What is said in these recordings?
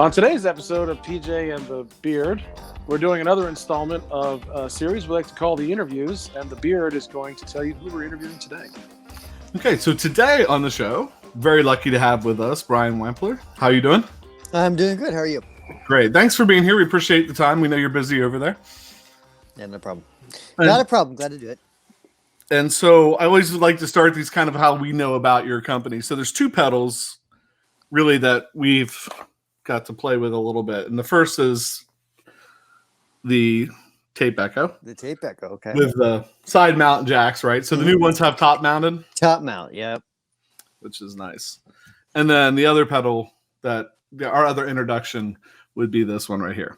On today's episode of PJ and the Beard, we're doing another installment of a series we like to call The Interviews, and the Beard is going to tell you who we're interviewing today. Okay, so today on the show, very lucky to have with us Brian Wampler. How you doing? I'm doing good. How are you? Great. Thanks for being here. We appreciate the time. We know you're busy over there. Yeah, no problem. Not a problem. Glad to do it. And so I always like to start these kind of how we know about your company. So there's two pedals really that we've got to play with a little bit. And the first is the Tape Echo. The Tape Echo, okay. With the side mount jacks, right? So the new ones have top mounted. Top mount, yeah. Which is nice. And then the other pedal that our other introduction would be this one right here.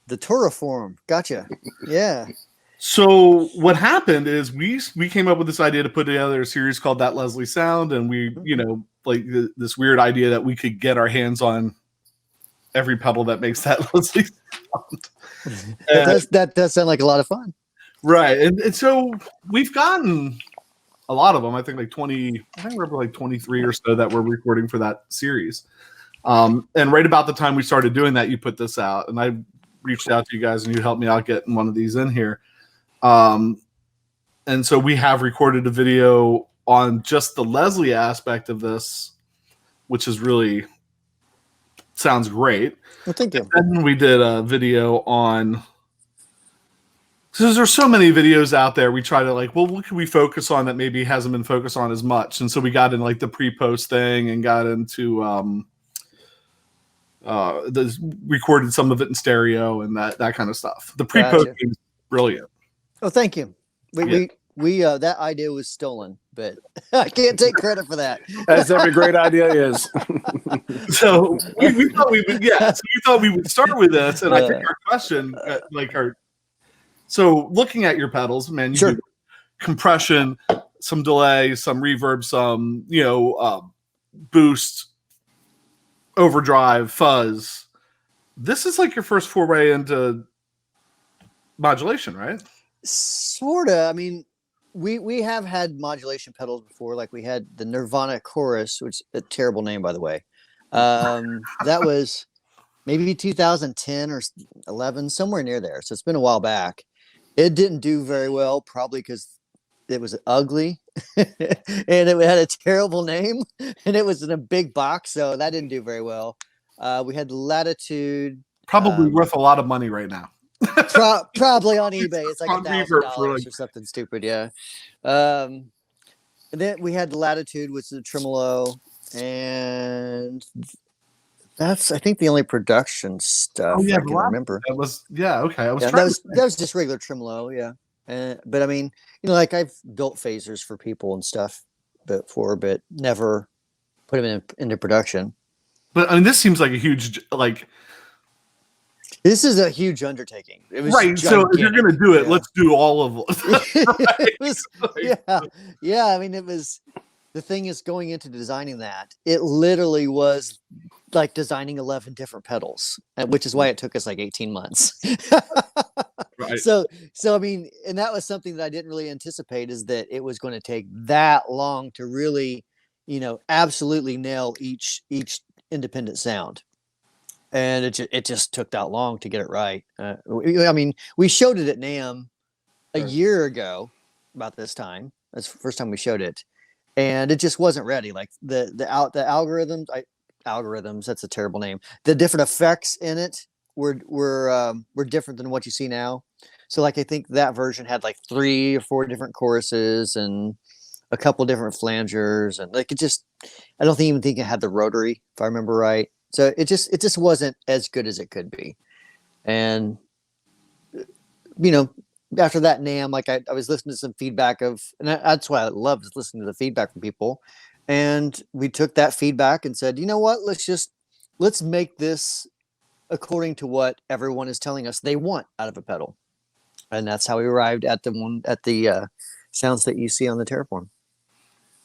The Terraform. Gotcha. Yeah. So what happened is we came up with this idea to put together a series called That Leslie Sound, and we, this weird idea that we could get our hands on every pedal that makes that Leslie sound. That does sound like a lot of fun. Right. And so we've gotten a lot of them. I think like 20, I think we're like 23 or so that we're recording for that series. And right about the time we started doing that, you put this out, and I reached out to you guys and you helped me out getting one of these in here. And so we have recorded a video on just the Leslie aspect of this, which is really sounds great. Well, thank you. And we did a video on, because there's so many videos out there. We try to what can we focus on that maybe hasn't been focused on as much? And so we got in like the pre-post thing and got into recorded some of it in stereo and that kind of stuff. The pre-post is brilliant. Oh, thank you. We that idea was stolen, but I can't take credit for that. As every great idea is. So we thought we would, So we thought we would start with this, and I think our question, so looking at your pedals, man, you do compression, some delay, some reverb, some boost, overdrive, fuzz. This is like your first foray into modulation, right? Sorta. I mean, we have had modulation pedals before. Like we had the Nirvana Chorus, which is a terrible name, by the way. That was maybe 2010 or 11, somewhere near there. So it's been a while back. It didn't do very well, probably because it was ugly and it had a terrible name, and it was in a big box, so that didn't do very well. We had Latitude, probably worth a lot of money right now. Probably on eBay. It's like $1,000 or something stupid. Yeah. And then we had Latitude, which is a Tremolo, and that's I think the only production stuff I can remember. That was okay. That was just regular Tremolo. Yeah. But I mean, like I've built phasers for people and stuff before, but never put them into production. But I mean, this seems like a huge This is a huge undertaking. It was right. gigantic. So if you're going to do it, let's do all of it. Yeah. I mean, it was, the thing is, going into designing that, it literally was like designing 11 different pedals, which is why it took us like 18 months. Right. So I mean, and that was something that I didn't really anticipate, is that it was going to take that long to really, absolutely nail each independent sound. And it just took that long to get it right. I mean, we showed it at NAMM a year ago about this time. That's the first time we showed it, and it just wasn't ready. Like the algorithms. That's a terrible name. The different effects in it were different than what you see now. So like I think that version had like 3 or 4 different choruses and a couple different flangers, and like I don't even think it had the rotary, if I remember right. So it just wasn't as good as it could be. And, after that NAMM, like I was listening to some feedback and that's why I love listening to the feedback from people. And we took that feedback and said, you know what, let's make this according to what everyone is telling us they want out of a pedal. And that's how we arrived at the sounds that you see on the Terraform.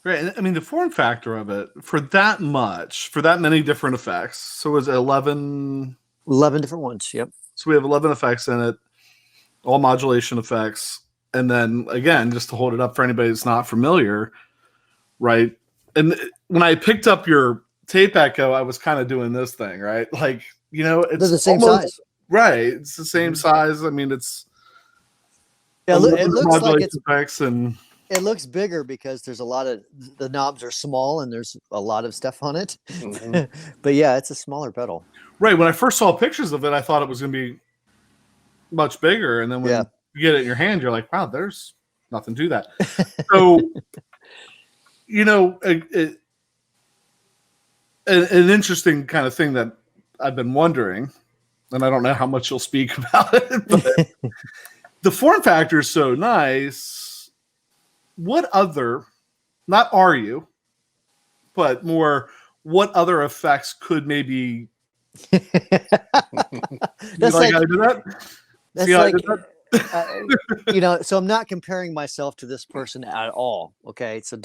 Right. I mean, the form factor of it for that many different effects. So it was 11 different ones. Yep. So we have 11 effects in it, all modulation effects. And then again, just to hold it up for anybody that's not familiar, right? And when I picked up your Tape Echo, I was kind of doing this thing, right? Like it's They're the same almost, size. right? It's the same size. I mean, it's Yeah, it looks like modulation effects and it looks bigger because there's a lot of the knobs are small and there's a lot of stuff on it. But yeah, it's a smaller pedal. right. When I first saw pictures of it, I thought it was going to be much bigger, and then when you get it in your hand, you're like, wow, there's nothing to that. So, an interesting kind of thing that I've been wondering, and I don't know how much you'll speak about it, but the form factor is so nice. What other, not are you, but more, what other effects could maybe That's like, I did that? That's See how I like, did that? So I'm not comparing myself to this person at all. Okay. So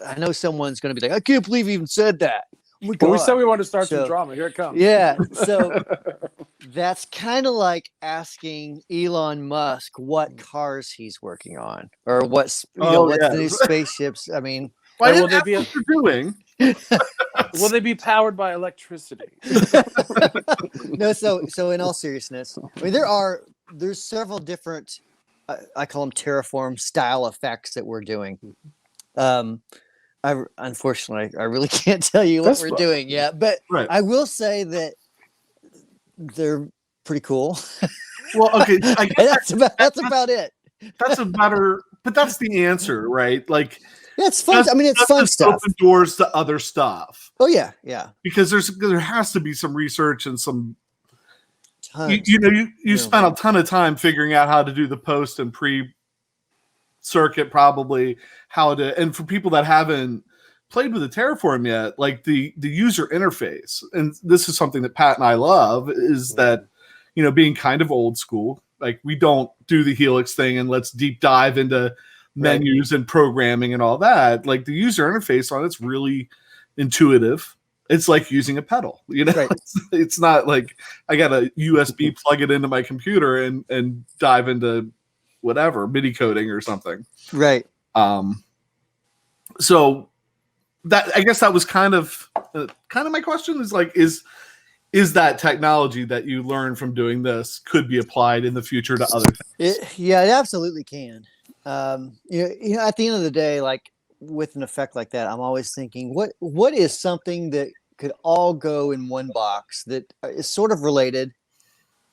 I know someone's going to be like, I can't believe you even said that. Oh my Well, we God. said we wanted to start some drama. Here it comes. Yeah. So that's kind of like asking Elon Musk what cars he's working on or what's the new spaceships. I mean, why will they be what you're doing? Will they be powered by electricity? No. So in all seriousness, I mean, there's several different, I call them Terraform style effects that we're doing. Unfortunately, I really can't tell you what we're doing yet, but I will say that they're pretty cool. Well, okay, I guess that's about it. That's a better, but that's the answer, right? Like, it's fun. I mean, it's fun stuff. Open doors to other stuff. Oh yeah. Because there has to be some research and some. Tons. You spent a ton of time figuring out how to do the post and pre-circuit, probably how to, and for people that haven't played with the Terraform yet, like the user interface, and this is something that Pat and I love, is that being kind of old school, like we don't do the Helix thing and let's deep dive into menus and programming and all that. Like the user interface on it's really intuitive. It's like using a pedal, It's not like I got a USB plug it into my computer and dive into whatever MIDI coding or something. Right. So that, I guess that was kind of my question is like, is that technology that you learn from doing this could be applied in the future to other things? It absolutely can. At the end of the day, like with an effect like that, I'm always thinking, what is something that could all go in one box that is sort of related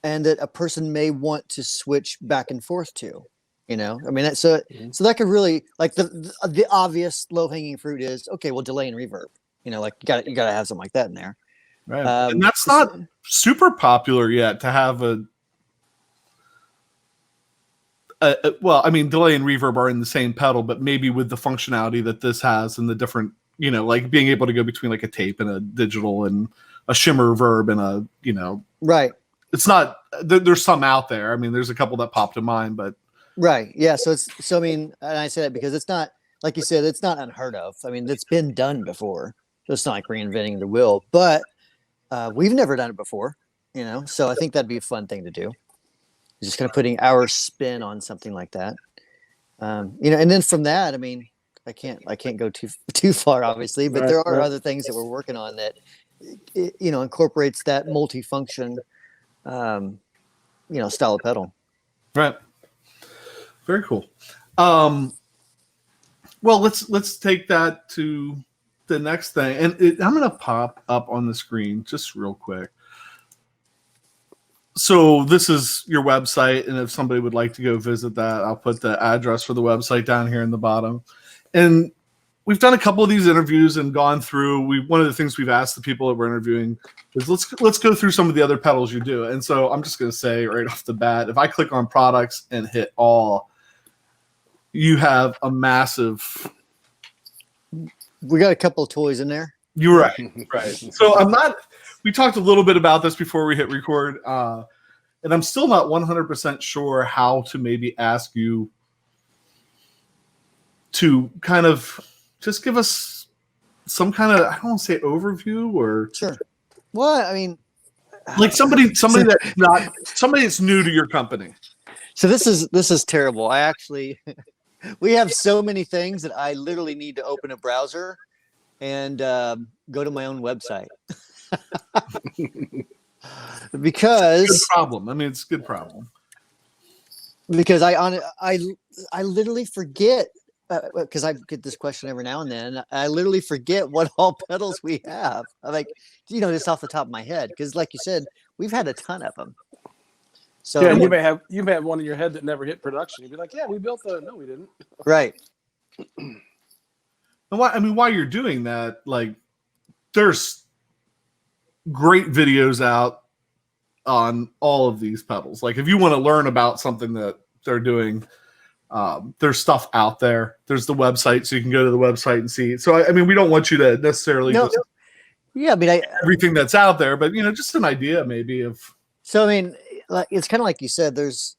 and that a person may want to switch back and forth to, I mean, so that could really, like the obvious low hanging fruit is, okay, well, delay and reverb, like you gotta have something like that in there. Right. And that's not super popular yet to have well, I mean, delay and reverb are in the same pedal, but maybe with the functionality that this has and the different, like being able to go between like a tape and a digital and a shimmer verb and a, right. It's not, there's some out there. I mean, there's a couple that popped in mind, but. Right. Yeah. So I mean, and I say that because it's not, like you said, it's not unheard of. I mean, it's been done before. So it's not like reinventing the wheel, but we've never done it before, so I think that'd be a fun thing to do. Just kind of putting our spin on something like that. And then from that, I mean, I can't go too far, obviously, but there are other things that we're working on that, incorporates that multifunction, style of pedal. Right. Very cool. Well, let's take that to the next thing, and I'm going to pop up on the screen just real quick. So this is your website, and if somebody would like to go visit that, I'll put the address for the website down here in the bottom. And we've done a couple of these interviews and gone through. One of the things we've asked the people that we're interviewing is let's go through some of the other pedals you do. And so I'm just going to say right off the bat, if I click on products and hit all, you have a massive. We got a couple of toys in there. You're right, right. So I'm not. We talked a little bit about this before we hit record, and I'm still not 100% sure how to maybe ask you to kind of just give us some kind of, I don't want to say overview or sure. Well, I mean, like somebody that's new to your company. So this is terrible. I actually, we have so many things that I literally need to open a browser and go to my own website. Good because problem. I mean, it's a good problem. because I literally forget because I get this question every now and then. I literally forget what all pedals we have. I'm like, just off the top of my head, because like you said, we've had a ton of them. So Yeah, and you may have one in your head that never hit production. You'd be like, yeah, we built the. No, we didn't. right. And while you're doing that, like, there's great videos out on all of these pedals. Like, if you want to learn about something that they're doing, there's stuff out there. There's the website, so you can go to the website and see. So, I mean, we don't want you to necessarily just Yeah, I mean, everything that's out there, but just an idea maybe of. So I mean, like it's kind of like you said. There's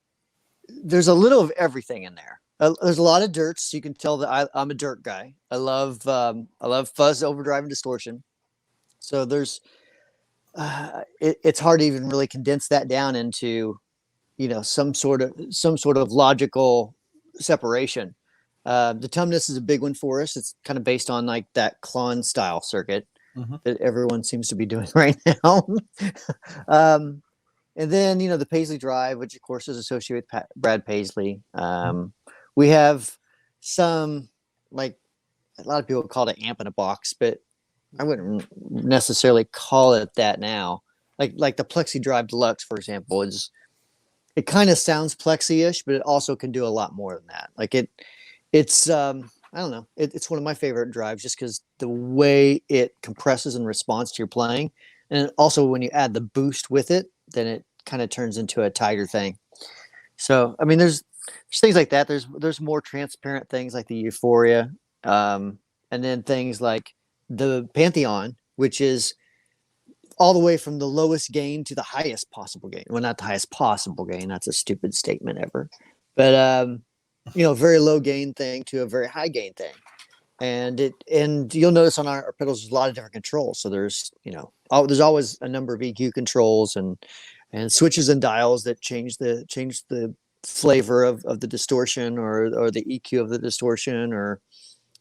a little of everything in there. There's a lot of dirts. You can tell that I'm a dirt guy. I love fuzz, overdrive, and distortion. So there's it's hard to even really condense that down into some sort of logical separation. The Tumnus is a big one for us. It's kind of based on like that Klon style circuit that everyone seems to be doing right now. And then, the Paisley drive, which of course is associated with Brad Paisley. We have some, like, a lot of people call it amp in a box, but I wouldn't necessarily call it that now. Like the Plexi drive Deluxe, for example, it kind of sounds Plexi-ish, but it also can do a lot more than that. Like it's I don't know. It's one of my favorite drives just because the way it compresses in response to your playing. And also when you add the boost with it, then it kind of turns into a tighter thing. So, I mean, there's things like that. There's more transparent things like the Euphoria. And then things like the Pantheon, which is all the way from the lowest gain to the highest possible gain. Well, not the highest possible gain. That's a stupid statement ever. But, very low gain thing to a very high gain thing. And you'll notice on our pedals, there's a lot of different controls. So there's always a number of EQ controls and switches and dials that change the flavor of the distortion or the EQ of the distortion or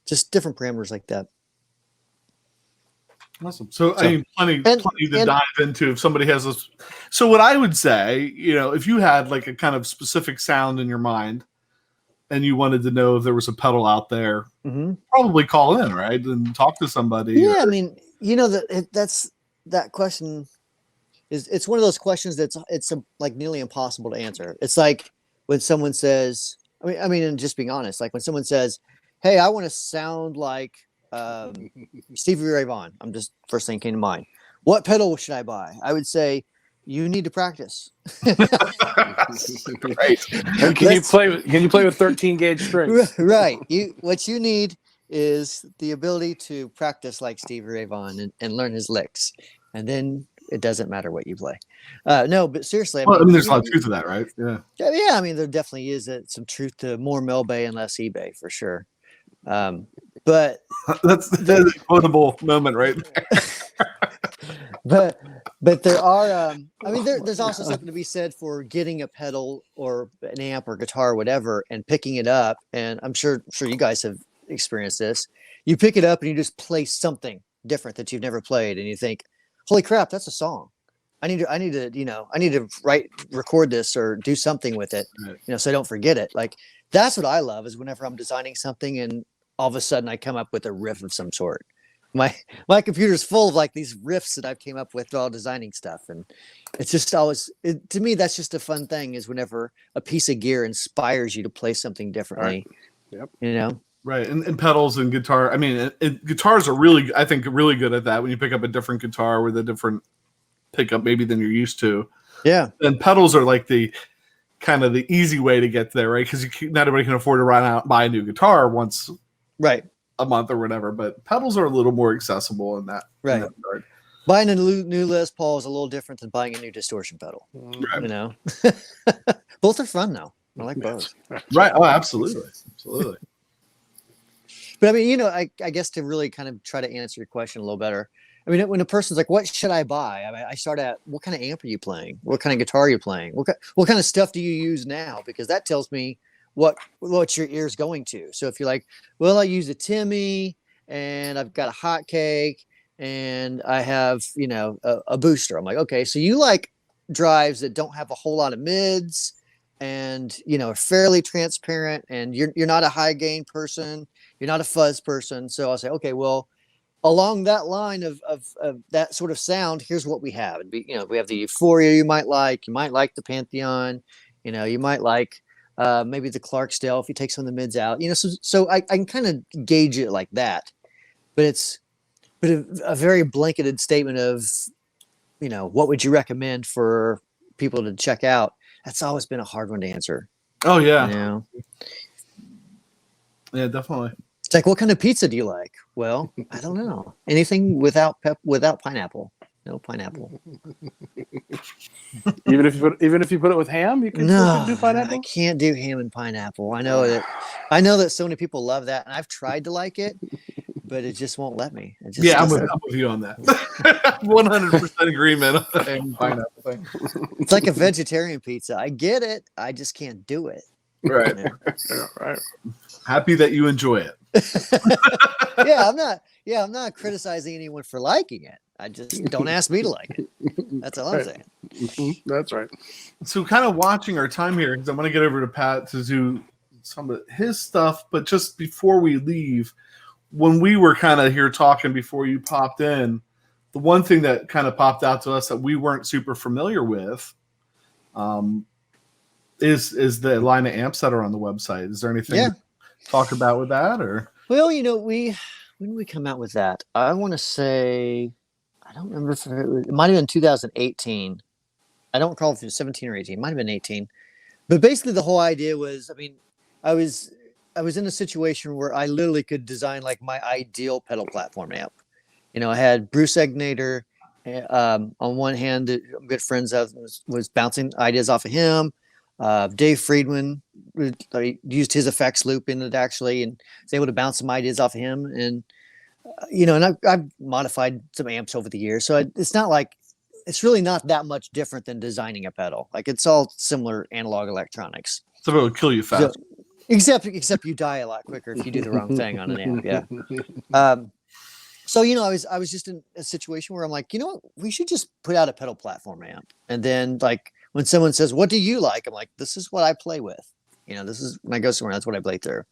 just different parameters like that. Awesome. So I mean, plenty to dive into if somebody has this. So what I would say, if you had like a kind of specific sound in your mind and you wanted to know if there was a pedal out there, probably call in, right? And talk to somebody. Yeah. I mean, that question it's one of those questions that's like nearly impossible to answer. It's like when someone says, I mean, and just being honest, like when someone says, hey, I want to sound like Stevie Ray Vaughan. I'm just first thing came to mind. What pedal should I buy? I would say you need to practice. Right. And can you play with 13 gauge strings? Right. What you need is the ability to practice like Stevie Ray Vaughan and learn his licks, and then it doesn't matter what you play. No, but seriously, I mean, there's a lot of truth to that, right? Yeah. Yeah. I mean, there definitely is some truth to more Mel Bay and less eBay for sure. But that's a quotable moment right there. but there are I mean there's also something to be said for getting a pedal or an amp or guitar or whatever and picking it up, and I'm sure you guys have experienced this. You pick it up and you just play something different that you've never played and you think, holy crap, that's a song. I need to record this or do something with it, so I don't forget it. Like that's what I love is whenever I'm designing something and all of a sudden I come up with a riff of some sort. My computer's full of like these riffs that I've came up with while designing stuff. And it's just always, to me, that's just a fun thing is whenever a piece of gear inspires you to play something differently, Yep. Right. And pedals and guitar. I mean, guitars are really, I think, really good at that when you pick up a different guitar with a different pickup maybe than you're used to. Yeah. And pedals are like the kind of the easy way to get there, right? Because not everybody can afford to run out and buy a new guitar once a month or whatever, but pedals are a little more accessible in that. Right. In that regard. Buying a new Les Paul is a little different than buying a new distortion pedal. Right. Both are fun though. I like both. Right. Oh, absolutely. Absolutely. But I mean, I guess to really kind of try to answer your question a little better. I mean, when a person's like, what should I buy? I mean, I start at what kind of amp are you playing? What kind of guitar are you playing? What kind of stuff do you use now? Because that tells me what your ear's going to. So if you're like, well, I use a Timmy and I've got a hot cake and I have, a booster. I'm like, okay, so you like drives that don't have a whole lot of mids and, are fairly transparent, and you're not a high gain person. You're not a fuzz person. So I'll say, okay, well, along that line of that sort of sound, here's what we have. We have the Euphoria you might like. You might like the Pantheon. You might like maybe the Clarksdale if you take some of the mids out. So I can kind of gauge it like that. But it's a very blanketed statement of, what would you recommend for people to check out? That's always been a hard one to answer. Oh yeah. Yeah, definitely. It's like, what kind of pizza do you like? Well, I don't know. Anything without pineapple. No pineapple. Even if you put it with ham, you can do pineapple. I can't do ham and pineapple. I know that so many people love that, and I've tried to like it, but it just won't let me. I'm with you on that. 100% agreement on the ham and pineapple thing. It's like a vegetarian pizza. I get it. I just can't do it. Right. Right. Happy that you enjoy it. I'm not criticizing anyone for liking it. I just don't ask me to like it. That's all I'm saying. That's right. So kind of watching our time here, because I'm going to get over to Pat to do some of his stuff. But just before we leave, when we were kind of here talking before you popped in, the one thing that kind of popped out to us that we weren't super familiar with is the line of amps that are on the website. Is there anything to talk about with that? Or well, when did we come out with that? I want to say, I don't remember if it might have been 2018. I don't recall if it was 17 or 18. It might have been 18. But basically the whole idea was, I was in a situation where I literally could design like my ideal pedal platform amp. I had Bruce Egnator on one hand, I'm good friends of, was bouncing ideas off of him. Dave Friedman used his effects loop in it actually, and was able to bounce some ideas off of him. And and I've modified some amps over the years, so it's not like it's really not that much different than designing a pedal. Like it's all similar analog electronics. So it would kill you fast. So, except you die a lot quicker if you do the wrong thing on an amp. Yeah. So I was just in a situation where I'm like, what, we should just put out a pedal platform amp, and then like when someone says, "What do you like?" I'm like, "This is what I play with." This is when I go somewhere. That's what I play through.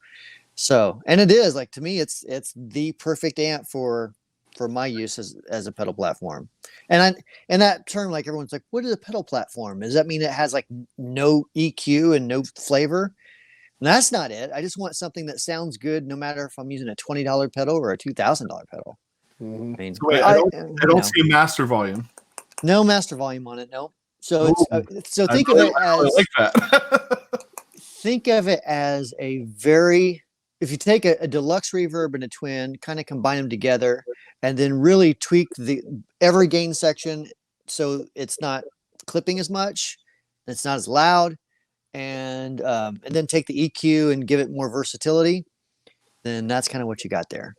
So, and it is like, to me, it's the perfect amp for my use as a pedal platform. And that term, like everyone's like, what is a pedal platform? Does that mean it has like no EQ and no flavor? And that's not it. I just want something that sounds good, no matter if I'm using a $20 pedal or a $2,000 pedal. Mm-hmm. I don't see a master volume. No master volume on it. No. So think of it as, I like that. think of it as if you take a deluxe reverb and a twin, kind of combine them together, and then really tweak every gain section so it's not clipping as much, it's not as loud, and then take the EQ and give it more versatility, then that's kind of what you got there.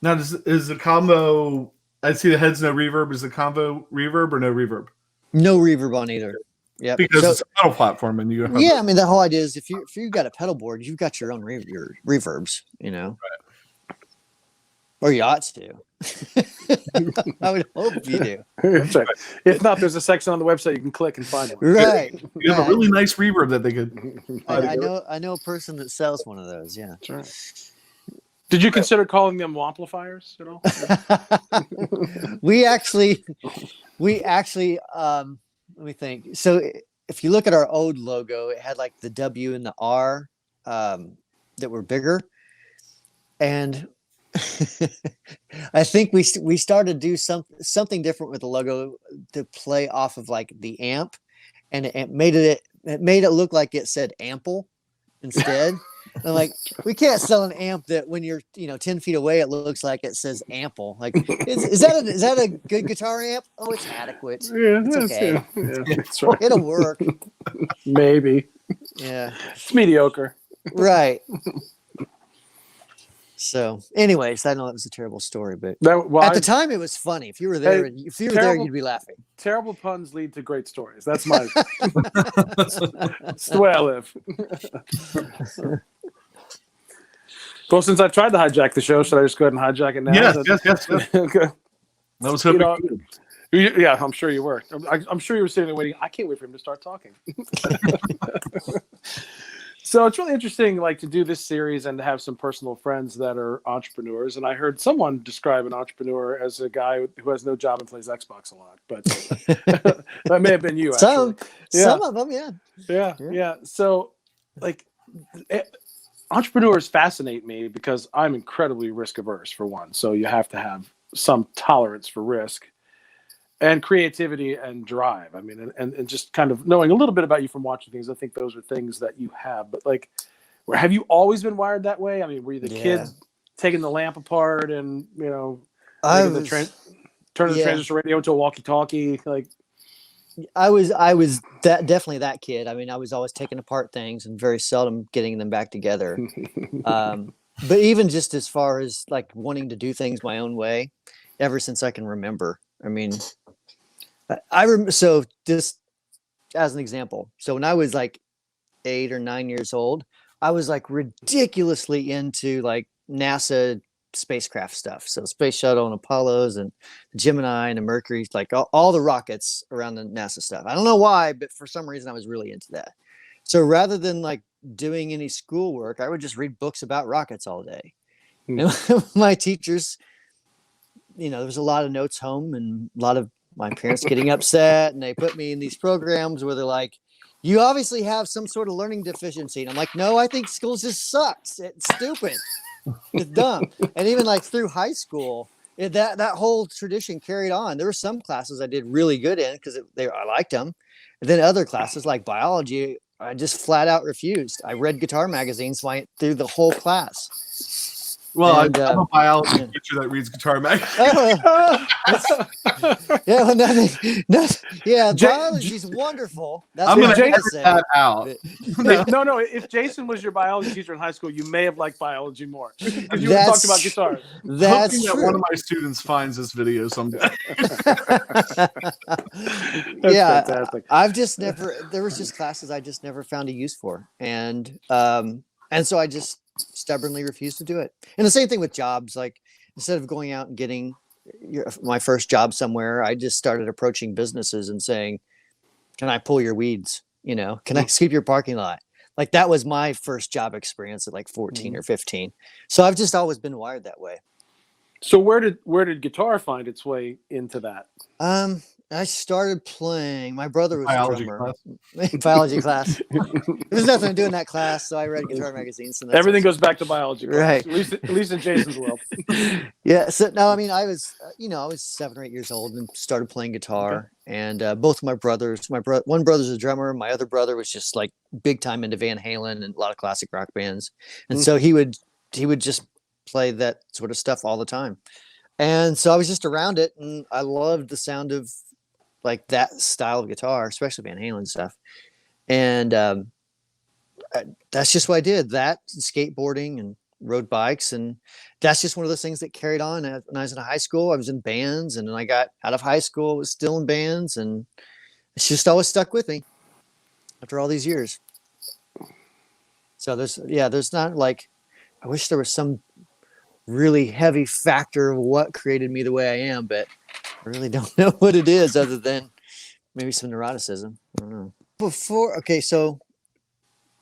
Now, is the combo? I see the head's no reverb. Is the combo reverb or no reverb? No reverb on either. Yeah, because it's a pedal platform, and you. The whole idea is if you got a pedal board, you've got your own reverbs, right. Or you ought to. I would hope you do. Right. If not, there's a section on the website you can click and find it. Right. You have a really nice reverb that they could. I know a person that sells one of those. Yeah. That's right. Did you consider calling them Wamplifiers at all? We actually, let me think. So if you look at our old logo, it had like the W and the R that were bigger. And I think we started to do something different with the logo to play off of like the amp, and it made it look like it said ample instead. And like, we can't sell an amp that when you're 10 feet away it looks like it says ample. Like, is that a good guitar amp? Oh, it's adequate. Yeah, it's okay. Yeah, that's right. It'll work. Maybe. Yeah. It's mediocre. Right. So, anyways, I know that was a terrible story, but at the time it was funny. If you were there, you'd be laughing. Terrible puns lead to great stories. That's my. That's the way I live. Well, since I've tried to hijack the show, should I just go ahead and hijack it now? Yes. Okay. I was hoping. Yeah, I'm sure you were. I'm sure you were sitting there waiting. I can't wait for him to start talking. So it's really interesting, like, to do this series and to have some personal friends that are entrepreneurs. And I heard someone describe an entrepreneur as a guy who has no job and plays Xbox a lot. But that may have been you, actually. Some of them, yeah. Yeah. So, like, entrepreneurs fascinate me because I'm incredibly risk averse, for one. So you have to have some tolerance for risk and creativity and drive. I mean, and just kind of knowing a little bit about you from watching things, I think those are things that you have. But, like, have you always been wired that way? I mean, were you the kid taking the lamp apart and, turning the transistor radio into a walkie-talkie? Like, I was definitely that kid. I mean, I was always taking apart things and very seldom getting them back together. But even just as far as, like, wanting to do things my own way, ever since I can remember. I mean, so just as an example, so when I was like 8 or 9 years old, I was like ridiculously into like NASA spacecraft stuff. So Space Shuttle and Apollos and Gemini and the Mercury, like all the rockets around the NASA stuff. I don't know why, but for some reason I was really into that. So rather than like doing any schoolwork, I would just read books about rockets all day. And my teachers, there was a lot of notes home and a lot of my parents getting upset, and they put me in these programs where they're like, you obviously have some sort of learning deficiency. And I'm like, no, I think school just sucks. It's stupid. It's dumb. And even like through high school, that whole tradition carried on. There were some classes I did really good in because I liked them. And then other classes like biology, I just flat out refused. I read guitar magazines through the whole class. Well, I'm a biology teacher that reads guitar magazines. Biology's wonderful. That's I'm going to edit say. that out. No. If Jason was your biology teacher in high school, you may have liked biology more because you were talking about guitars. That's hoping true. that one of my students finds this video someday. Fantastic. I've just never. There was just classes I just never found a use for, and so I just stubbornly refused to do it. And the same thing with jobs. Like, instead of going out and getting my first job somewhere, I just started approaching businesses and saying, can I pull your weeds? Can I sweep your parking lot? Like, that was my first job experience at like 14 or 15. So I've just always been wired that way. So where did guitar find its way into that? I started playing. My brother was Biology a drummer. Biology class. There's nothing to do in that class, so I read guitar magazines. And everything goes back to biology, right? At least in Jason's world. Yeah. So no, I mean, I was 7 or 8 years old and started playing guitar. Okay. And both of my brothers, one brother's a drummer. My other brother was just like big time into Van Halen and a lot of classic rock bands. And so he would just play that sort of stuff all the time. And so I was just around it, and I loved the sound of like that style of guitar, especially Van Halen stuff. And that's just what I did. That, skateboarding and rode bikes. And that's just one of those things that carried on. When I was in high school, I was in bands, and then I got out of high school, I was still in bands, and it's just always stuck with me after all these years. So there's not like, I wish there was some really heavy factor of what created me the way I am, but I really don't know what it is other than maybe some neuroticism. I don't know. So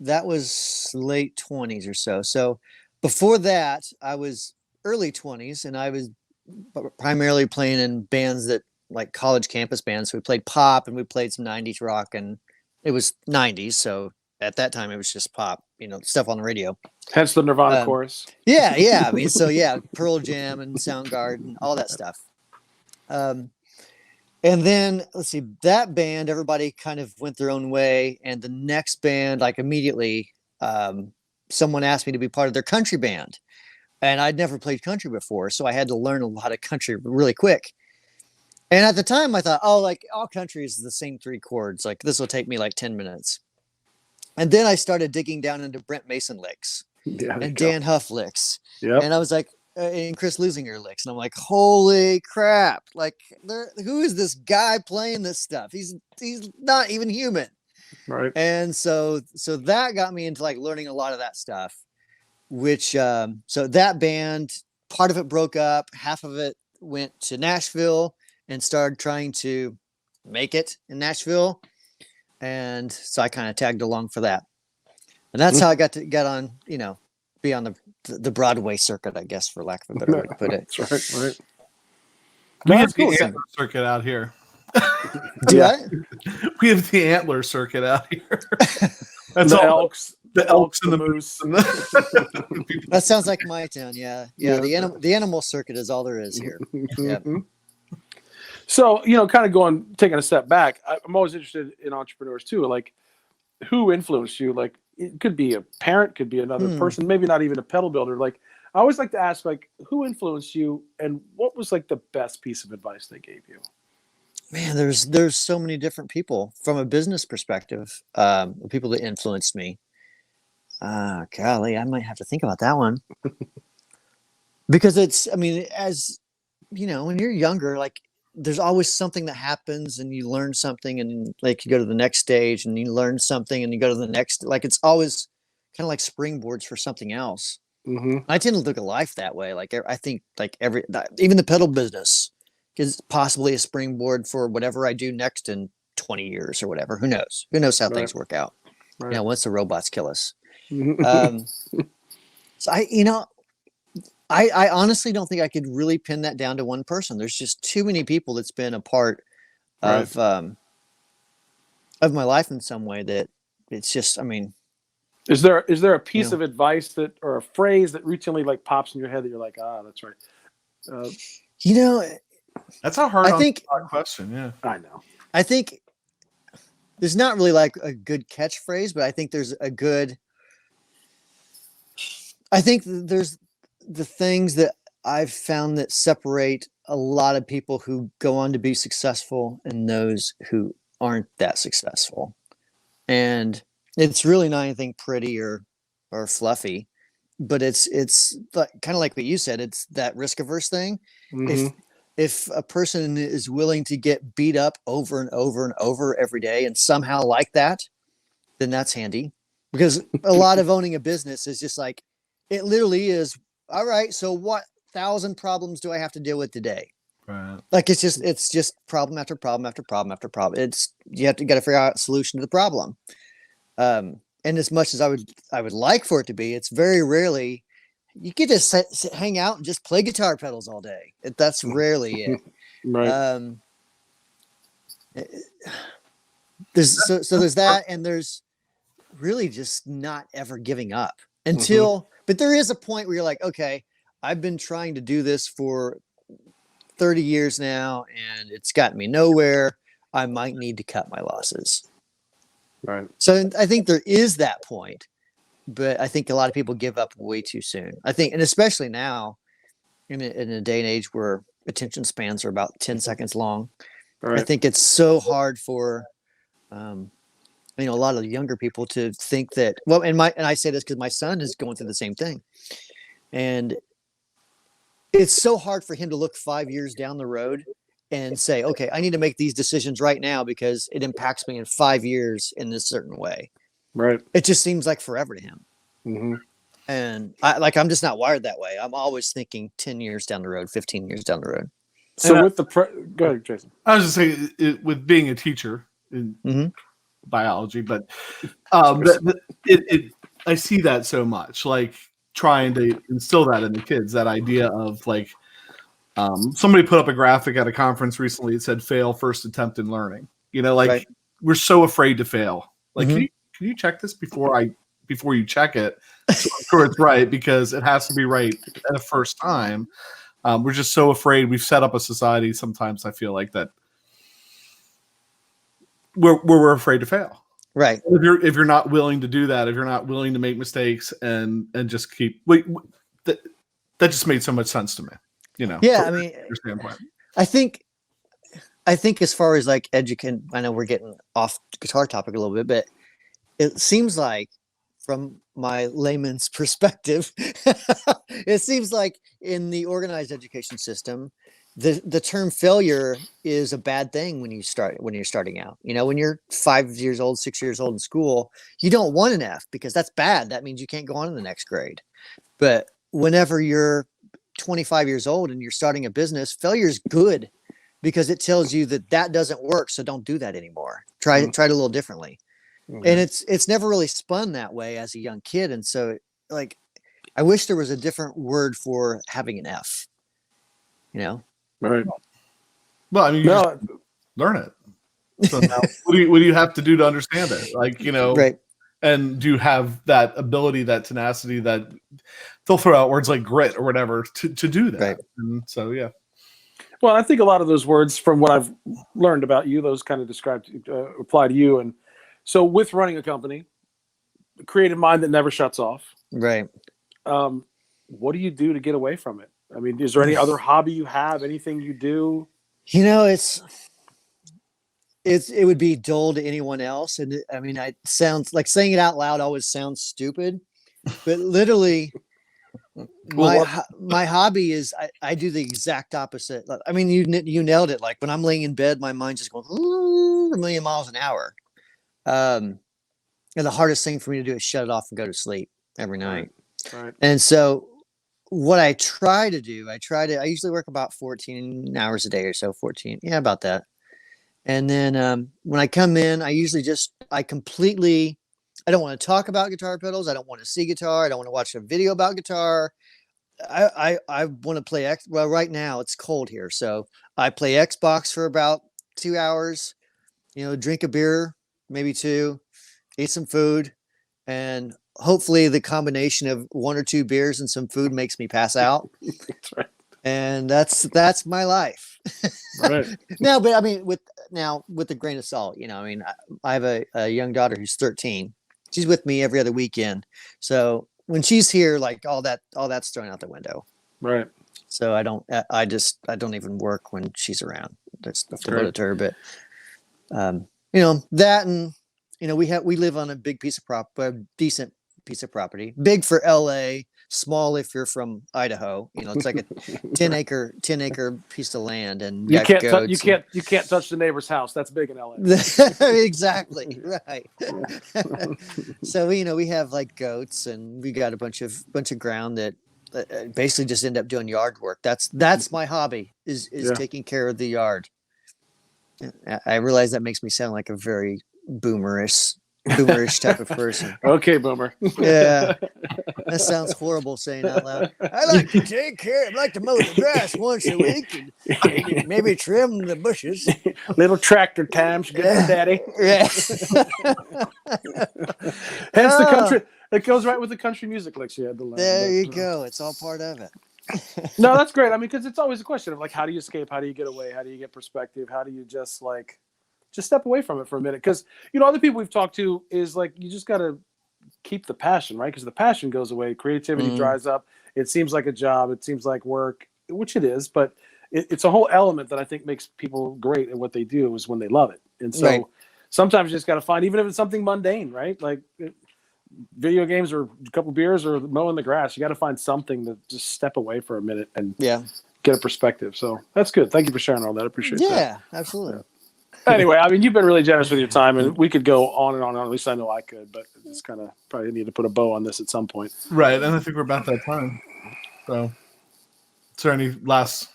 that was late 20s or so. So before that, I was early 20s, and I was primarily playing in bands that like college campus bands. So we played pop and we played some 90s rock, and it was 90s. So at that time it was just pop, stuff on the radio. Hence the Nirvana chorus. Yeah. I mean, Pearl Jam and Soundgarden, all that stuff. And then let's see, that band, everybody kind of went their own way. And the next band, like immediately, someone asked me to be part of their country band. And I'd never played country before, so I had to learn a lot of country really quick. And at the time I thought, like all country is the same 3 chords. Like, this will take me like 10 minutes. And then I started digging down into Brent Mason licks and Dan Huff licks. Yep. And I was like, and Chris Lusinger licks. And I'm like, holy crap. Like, who is this guy playing this stuff? He's not even human. Right. And so that got me into like learning a lot of that stuff. which so that band, part of it broke up, half of it went to Nashville and started trying to make it in Nashville, and so I kind of tagged along for that, and that's how I got on, be on the Broadway circuit, I guess, for lack of a better way to put it. That's right. We That's have the cool. antler circuit out here. Do Yeah. I? We have the antler circuit out here. That's The all. elks, The elks and the the moose. That sounds like my town. Yeah. The animal circuit is all there is here. Yeah. So, kind of taking a step back, I'm always interested in entrepreneurs too. Like, who influenced you? Like, it could be a parent, could be another person, maybe not even a pedal builder. Like, I always like to ask, like, who influenced you, and what was like the best piece of advice they gave you? Man, there's so many different people from a business perspective. People that influenced me. Golly, I might have to think about that one. Because as when you're younger, like, there's always something that happens and you learn something, and like you go to the next stage and you learn something and you go to the next, like, it's always kind of like springboards for something else. I tend to look at life that way. Like, I think like even the pedal business is possibly a springboard for whatever I do next in 20 years or whatever. Who knows how things work out. Right. Once the robots kill us. So I honestly don't think I could really pin that down to one person. There's just too many people that's been a part of my life in some way that it's just, Is there a piece of advice or a phrase that routinely like pops in your head that you're like, that's right? That's a hard question. Yeah, I know. I think there's not really like a good catchphrase, but I think there's there's the things that I've found that separate a lot of people who go on to be successful and those who aren't that successful. And it's really not anything pretty or fluffy, but it's kind of like what you said. It's that risk averse thing. If a person is willing to get beat up over and over and over every day and somehow like that, then that's handy, because a lot of owning a business is just like, it literally is, all right, so what 1,000 problems do I have to deal with today? right. Like, it's just problem after problem after problem after problem. You got to figure out a solution to the problem. And as much as I would like for it to be, it's very rarely you get to hang out and just play guitar pedals all day. That's rarely it. Right. There's that, and there's really just not ever giving up until, but there is a point where you're like, okay, I've been trying to do this for 30 years now, and it's gotten me nowhere. I might need to cut my losses. Right. So I think there is that point, but I think a lot of people give up way too soon. I think, and especially now in a day and age where attention spans are about 10 seconds long, Right. I think it's so hard for, a lot of younger people to think that, well, and I say this because my son is going through the same thing, and it's so hard for him to look 5 years down the road and say, okay, I need to make these decisions right now because it impacts me in 5 years in this certain way. Right. It just seems like forever to him. And I'm just not wired that way. I'm always thinking 10 years down the road, 15 years down the road. So go ahead, Jason. I was just saying, with being a teacher in biology, but I see that so much, like trying to instill that in the kids, that idea of like, somebody put up a graphic at a conference recently. It said "fail first attempt in learning." Right. We're so afraid to fail. Like, can you check this before you check it? So I'm sure it's right, because it has to be right at the first time. We're just so afraid. We've set up a society sometimes, I feel like, that we're afraid to fail. Right. If you're not willing to do that, if you're not willing to make mistakes and just keep that just made so much sense to me. Yeah, your standpoint. I think as far as like educate, I know we're getting off the guitar topic a little bit, but it seems like, from my layman's perspective, it seems like in the organized education system, the term failure is a bad thing when you're starting out. When you're 5 years old, 6 years old in school, you don't want an F because that's bad. That means you can't go on in the next grade. But whenever you're 25 years old and you're starting a business, failure is good because it tells you that doesn't work. So don't do that anymore. Try it a little differently. Mm-hmm. And it's never really spun that way as a young kid. And so like, I wish there was a different word for having an F, Right. Well, I mean, learn it. So now, what do you have to do to understand it? Like, right. And do you have that ability, that tenacity, that they'll throw out words like grit or whatever to do that. Right. And so, yeah. Well, I think a lot of those words from what I've learned about you, those kind of apply to you. And so with running a company, a creative mind that never shuts off. Right. What do you do to get away from it? I mean, is there any other hobby you have? Anything you do? It would be dull to anyone else. And I mean, it sounds like saying it out loud always sounds stupid, but literally my hobby is I do the exact opposite. I mean, you nailed it. Like when I'm laying in bed, my mind's just going a million miles an hour. And the hardest thing for me to do is shut it off and go to sleep every night. Right. And so what I try to do, I usually work about 14 hours a day or so, 14. Yeah, about that. And then when I come in, I usually I don't want to talk about guitar pedals. I don't want to see guitar. I don't want to watch a video about guitar. I want to play well, right now it's cold here. So I play Xbox for about 2 hours, drink a beer, maybe 2, eat some food. And hopefully the combination of 1 or 2 beers and some food makes me pass out. That's right. And that's my life. Right. No, but I mean, with a grain of salt, I mean, I have a young daughter who's 13. She's with me every other weekend. So when she's here, like all that's thrown out the window. Right. So I don't even work when she's around. That's devoted to her. But, that, and, we live on a big decent piece of property, big for LA, small if you're from Idaho. It's like a 10 acre piece of land, and you can't touch the neighbor's house. That's big in LA. Exactly, right. So we have like goats, and we got a bunch of ground that basically just end up doing yard work. That's my hobby is taking care of the yard. I realize that makes me sound like a very boomerish type of person. Okay, boomer. Yeah, that sounds horrible saying out loud. I like to take care. I like to mow the grass once a week and maybe trim the bushes. Little tractor times, good for daddy. Yeah. Hence the country. It goes right with the country music lecture you had to learn. There you go. It's all part of it. No, that's great. I mean, because it's always a question of like, how do you escape? How do you get away? How do you get perspective? How do you just step away from it for a minute? Because other people we've talked to is like, you just got to keep the passion, right? Because the passion goes away, creativity dries up. It seems like a job. It seems like work, which it is, but it's a whole element that I think makes people great at what they do is when they love it. And so sometimes you just got to find, even if it's something mundane, right? Like video games or a couple beers or mowing the grass, you got to find something to just step away for a minute and get a perspective. So that's good. Thank you for sharing all that. I appreciate that. Yeah, absolutely. Anyway, I mean, you've been really generous with your time, and we could go on and on. At least I know I could, but it's kind of probably need to put a bow on this at some point. Right, and I think we're about that time. So, is there any last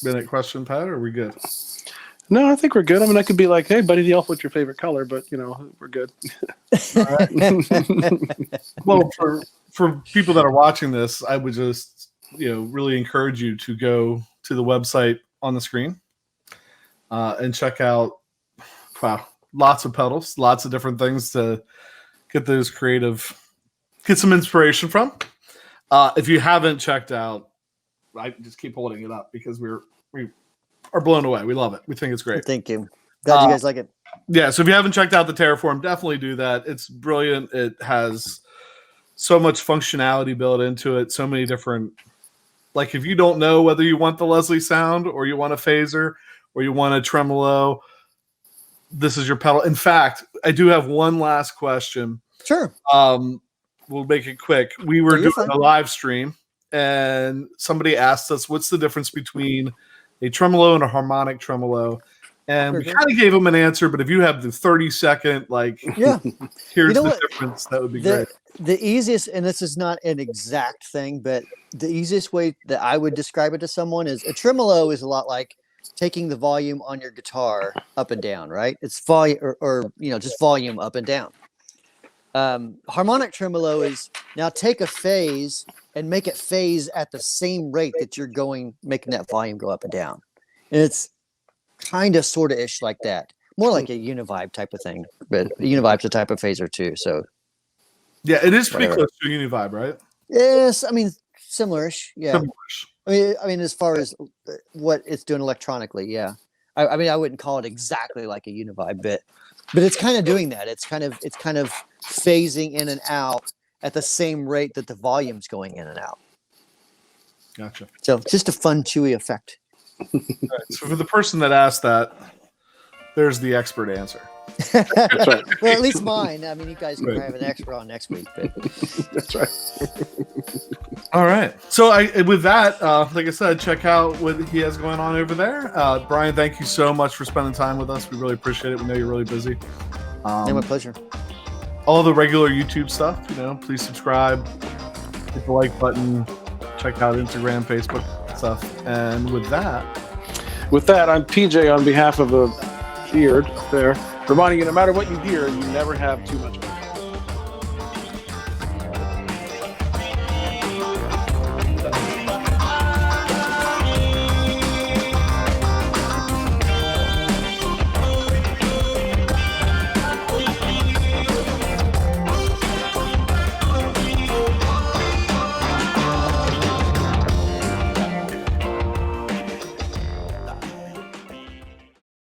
minute question, Pat, or are we good? No, I think we're good. I mean, I could be like, hey, Buddy the Elf, what's your favorite color? But, we're good. All right. Well, for people that are watching this, I would just, really encourage you to go to the website on the screen. And check out, lots of pedals, lots of different things to get some inspiration from. If you haven't checked out, I just keep holding it up because we are blown away. We love it. We think it's great. Thank you. Glad you guys like it. Yeah. So if you haven't checked out the Terraform, definitely do that. It's brilliant. It has so much functionality built into it. So many different, like if you don't know whether you want the Leslie sound or you want a phaser, or you want a tremolo, this is your pedal. In fact, I do have one last question. Sure. We'll make it quick. We were doing a live stream, and somebody asked us, what's the difference between a tremolo and a harmonic tremolo. And we Sure. kind of gave him an answer, but if you have the 30-second, like, Yeah. here's know the what? difference, that would be The, great. the easiest, and this is not an exact thing, but the easiest way that I would describe it to someone is a tremolo is a lot like taking the volume on your guitar up and down, right? It's volume or just volume up and down. Harmonic tremolo is now take a phase and make it phase at the same rate that you're making that volume go up and down. And it's kind of sort of ish like that. More like a univibe type of thing, but a univibe's a type of phaser too. So Yeah, it is pretty Whatever. close to a univibe, right? yes, I mean similar-ish. Yeah. Similar-ish. I mean, as far as what it's doing electronically, yeah. I mean, I wouldn't call it exactly like a univibe, but it's kind of doing that. It's kind of phasing in and out at the same rate that the volume's going in and out. Gotcha. So just a fun, chewy effect. All right, so for the person that asked that, there's the expert answer. That's right. Well, at least mine. I mean, you guys can Right. have an expert on next week. But That's right. All right. So with that, like I said, check out what he has going on over there. Brian, thank you so much for spending time with us. We really appreciate it. We know you're really busy. yeah, my pleasure. All the regular YouTube stuff, please subscribe, hit the like button, check out Instagram, Facebook stuff. And with that, I'm PJ on behalf of the beard there, reminding you no matter what you hear, you never have too much.